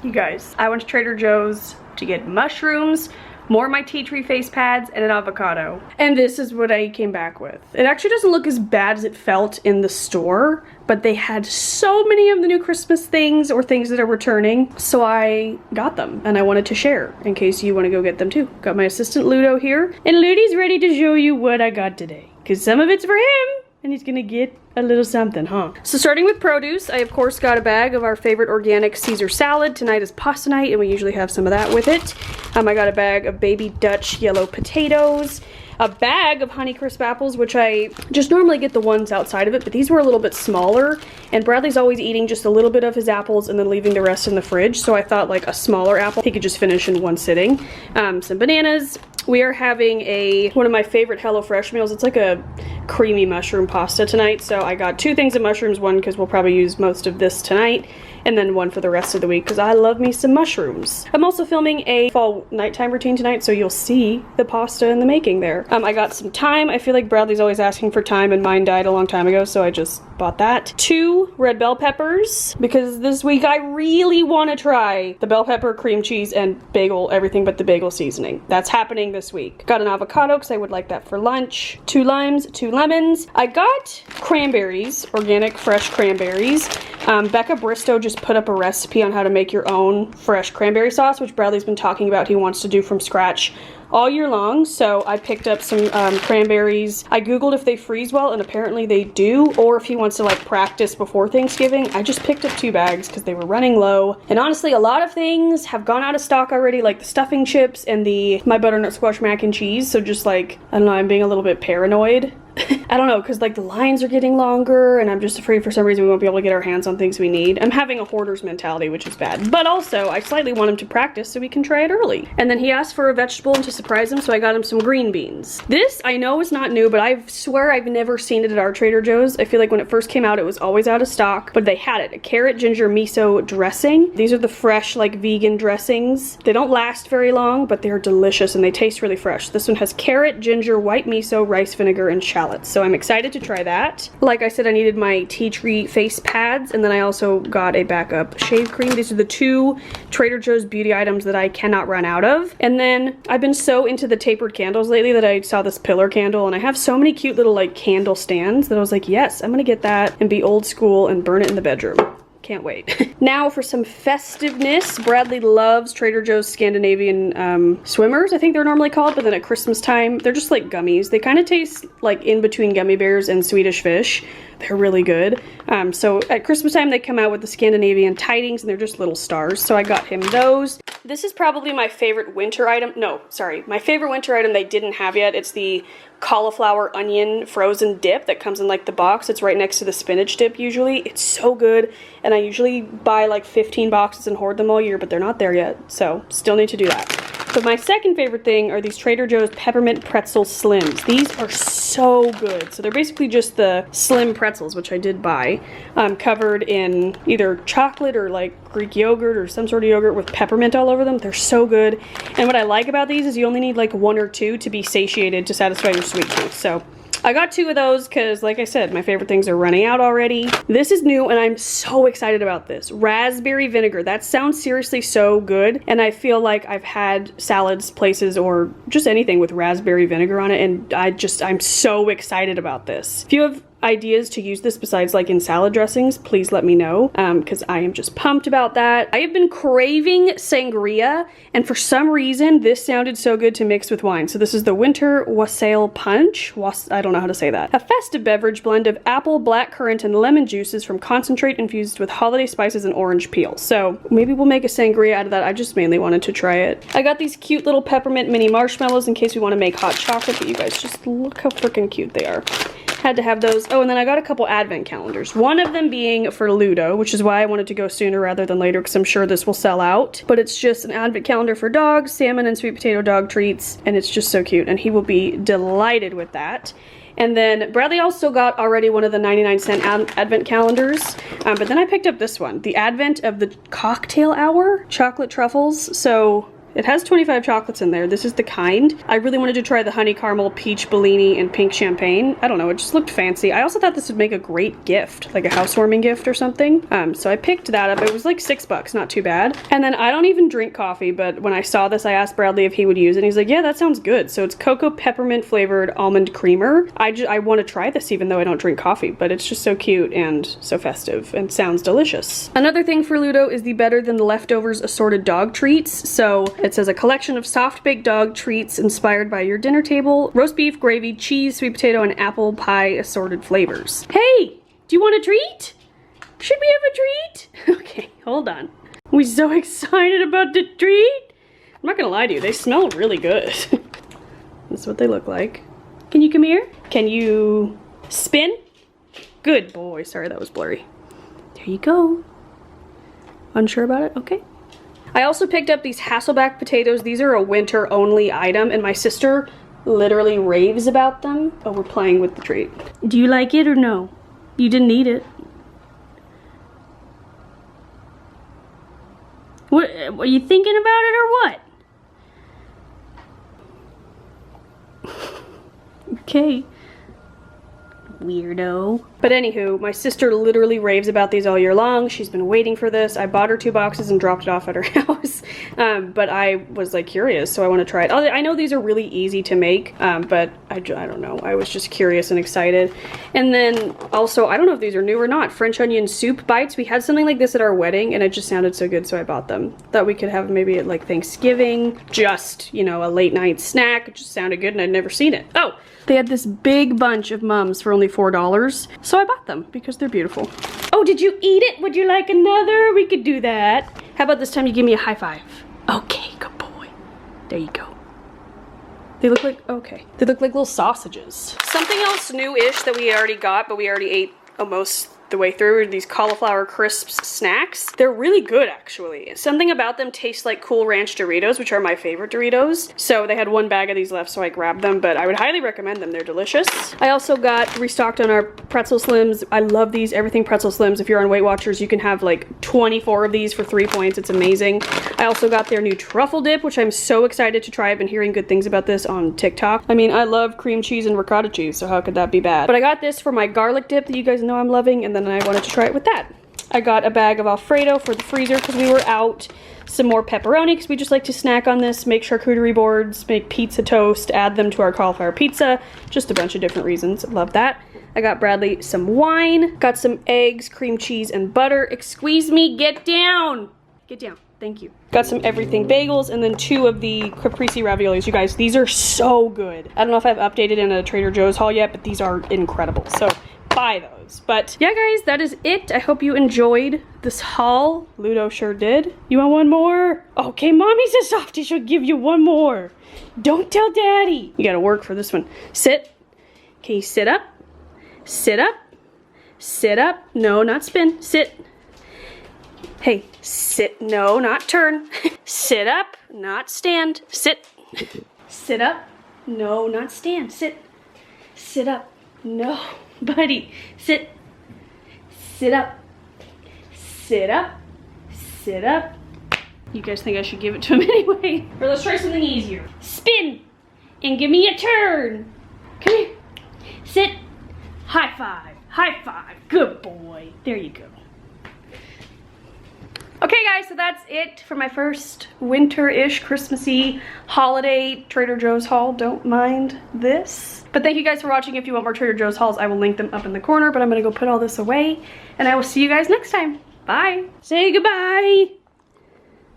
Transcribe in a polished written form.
You guys, I went to Trader Joe's to get mushrooms, more of my tea tree face pads, and an avocado. And this is what I came back with. It actually doesn't look as bad as it felt in the store, but they had so many of the new Christmas things or things that are returning, so I got them and I wanted to share in case you want to go get them too. Got my assistant Ludo here, and Ludy's ready to show you what I got today, because some of it's for him and he's gonna get a little something, huh? So starting with produce, I of course got a bag of our favorite organic Caesar salad. Tonight is pasta night and we usually have some of that with it. I got a bag of baby Dutch yellow potatoes, a bag of Honeycrisp apples, which I just normally get the ones outside of it, but these were a little bit smaller, and Bradley's always eating just a little bit of his apples and then leaving the rest in the fridge, so I thought like a smaller apple he could just finish in one sitting. Some bananas. We are having one of my favorite HelloFresh meals. It's like a creamy mushroom pasta tonight, so I got 2 things of mushrooms, one because we'll probably use most of this tonight, and then one for the rest of the week because I love me some mushrooms. I'm also filming a fall nighttime routine tonight, so you'll see the pasta in the making there. I got some thyme. I feel like Bradley's always asking for thyme and mine died a long time ago, so I just bought that. 2 red bell peppers, because this week I really want to try the bell pepper, cream cheese, and bagel, everything but the bagel seasoning. That's happening this week. Got an avocado because I would like that for lunch. 2 limes, 2 lemons. I got cranberries, organic fresh cranberries. Becca Bristow just put up a recipe on how to make your own fresh cranberry sauce, which Bradley's been talking about he wants to do from scratch all year long, so I picked up some cranberries. I googled if they freeze well, and apparently they do, or if he wants to like practice before Thanksgiving. I just picked up 2 bags because they were running low, and honestly a lot of things have gone out of stock already, like the stuffing chips and my butternut squash mac and cheese, so just like, I don't know, I'm being a little bit paranoid. I don't know, because like the lines are getting longer and I'm just afraid for some reason we won't be able to get our hands on things we need. I'm having a hoarder's mentality, which is bad, but also I slightly want him to practice so we can try it early. And then he asked for a vegetable and to surprise him, so I got him some green beans. This I know is not new, but I swear I've never seen it at our Trader Joe's. I feel like when it first came out it was always out of stock, but they had it. A carrot ginger miso dressing. These are the fresh like vegan dressings. They don't last very long, but they're delicious and they taste really fresh. This one has carrot, ginger, white miso, rice vinegar, and shallots. So I'm excited to try that. Like I said, I needed my tea tree face pads, and then I also got a backup shave cream. These are the 2 Trader Joe's beauty items that I cannot run out of. And then I've been so into the tapered candles lately that I saw this pillar candle, and I have so many cute little like candle stands that I was like, yes, I'm gonna get that and be old school and burn it in the bedroom. Can't wait. Now for some festiveness. Bradley loves Trader Joe's Scandinavian swimmers, I think they're normally called, but then at Christmas time, they're just like gummies. They kind of taste like in between gummy bears and Swedish fish. They're really good. So at Christmas time, they come out with the Scandinavian tidings, and they're just little stars. So I got him those. This is probably my favorite winter item. No, sorry. My favorite winter item they didn't have yet. It's the cauliflower onion frozen dip that comes in like the box. It's right next to the spinach dip usually. It's so good. And I usually buy like 15 boxes and hoard them all year, but they're not there yet. So still need to do that. But my second favorite thing are these Trader Joe's peppermint pretzel slims. These are so good. So they're basically just the slim pretzels, which I did buy, covered in either chocolate or like Greek yogurt or some sort of yogurt with peppermint all over them. They're so good. And what I like about these is you only need like 1 or 2 to be satiated to satisfy your sweet tooth. So I got 2 of those because, like I said, my favorite things are running out already. This is new and I'm so excited about this. Raspberry vinegar. That sounds seriously so good. And I feel like I've had salads places or just anything with raspberry vinegar on it, and I'm so excited about this. If you have ideas to use this besides like in salad dressings, please let me know, because I am just pumped about that. I have been craving sangria, and for some reason this sounded so good to mix with wine. So this is the Winter Wassail Punch. I don't know how to say that. A festive beverage blend of apple, blackcurrant, and lemon juices from concentrate infused with holiday spices and orange peel. So maybe we'll make a sangria out of that. I just mainly wanted to try it. I got these cute little peppermint mini marshmallows in case we want to make hot chocolate, but you guys just look how freaking cute they are. Had to have those. Oh, and then I got a couple advent calendars. One of them being for Ludo, which is why I wanted to go sooner rather than later, because I'm sure this will sell out. But it's just an advent calendar for dogs, salmon and sweet potato dog treats, and it's just so cute, and he will be delighted with that. And then Bradley also got already one of the 99-cent advent calendars, but then I picked up this one, the Advent of the Cocktail Hour chocolate truffles. So It has 25 chocolates in there. This is the kind. I really wanted to try the honey caramel, peach Bellini, and pink champagne. I don't know, it just looked fancy. I also thought this would make a great gift, like a housewarming gift or something. So I picked that up. It was like $6, not too bad. And then I don't even drink coffee, but when I saw this, I asked Bradley if he would use it. And he's like, yeah, that sounds good. So it's cocoa peppermint flavored almond creamer. I want to try this even though I don't drink coffee, but it's just so cute and so festive and sounds delicious. Another thing for Ludo is the Better Than the Leftovers assorted dog treats. So it says a collection of soft baked dog treats inspired by your dinner table, roast beef, gravy, cheese, sweet potato, and apple pie assorted flavors. Hey, do you want a treat? Should we have a treat? Okay, hold on. We're so excited about the treat. I'm not gonna lie to you, they smell really good. This is what they look like. Can you come here? Can you spin? Good boy. Sorry, that was blurry. There you go. Unsure about it? Okay. I also picked up these Hasselback potatoes. These are a winter only item, and my sister literally raves about them. Oh, we're playing with the treat. Do you like it or no? You didn't eat it. What, are you thinking about it or what? Okay. Weirdo. But anywho, my sister literally raves about these all year long. She's been waiting for this. I bought her 2 boxes and dropped it off at her house. But I was like curious, so I want to try it. I know these are really easy to make, but I don't know. I was just curious and excited. And then also, I don't know if these are new or not, French onion soup bites. We had something like this at our wedding and it just sounded so good, so I bought them. Thought we could have maybe at like Thanksgiving, just, you know, a late night snack. It just sounded good and I'd never seen it. Oh, they had this big bunch of mums for only $4. So I bought them because they're beautiful. Oh, did you eat it? Would you like another? We could do that. How about this time you give me a high five? Okay, good boy. There you go. They look like, okay. They look like little sausages. Something else new-ish that we already got, but we already ate almost the way through, are these cauliflower crisps snacks. They're really good, actually. Something about them tastes like Cool Ranch Doritos, which are my favorite Doritos. So they had 1 bag of these left, so I grabbed them, but I would highly recommend them. They're delicious. I also got restocked on our pretzel slims. I love these, everything pretzel slims. If you're on Weight Watchers, you can have like 24 of these for 3 points. It's amazing. I also got their new truffle dip, which I'm so excited to try. I've been hearing good things about this on TikTok. I mean, I love cream cheese and ricotta cheese, so how could that be bad? But I got this for my garlic dip that you guys know I'm loving, and then I wanted to try it with that. I got a bag of Alfredo for the freezer because we were out. Some more pepperoni because we just like to snack on this, make charcuterie boards, make pizza toast, add them to our cauliflower pizza. Just a bunch of different reasons. Love that. I got Bradley some wine, got some eggs, cream cheese, and butter. Excuse me, get down. Get down. Thank you. Got some everything bagels and then 2 of the caprese raviolis. You guys, these are so good. I don't know if I've updated in a Trader Joe's haul yet, but these are incredible. So buy those. But yeah, guys, that is it. I hope you enjoyed this haul. Ludo sure did. You want one more? Okay, mommy's a softie. She'll give you one more. Don't tell daddy. You gotta work for this one. Sit. Can you sit up? Sit up. Sit up. No, not spin. Sit. Hey, sit. No, not turn. Sit up, not stand. Sit. Sit up. No, not stand. Sit. Sit up. No, buddy. Sit. Sit up. Sit up. Sit up. You guys think I should give it to him anyway? Or let's try something easier. Spin and give me a turn. Come here. Sit. High five. High five. Good boy. There you go. Okay guys, so that's it for my first winter-ish, Christmassy, holiday Trader Joe's haul. Don't mind this. But thank you guys for watching. If you want more Trader Joe's hauls, I will link them up in the corner, but I'm gonna go put all this away, and I will see you guys next time. Bye. Say goodbye.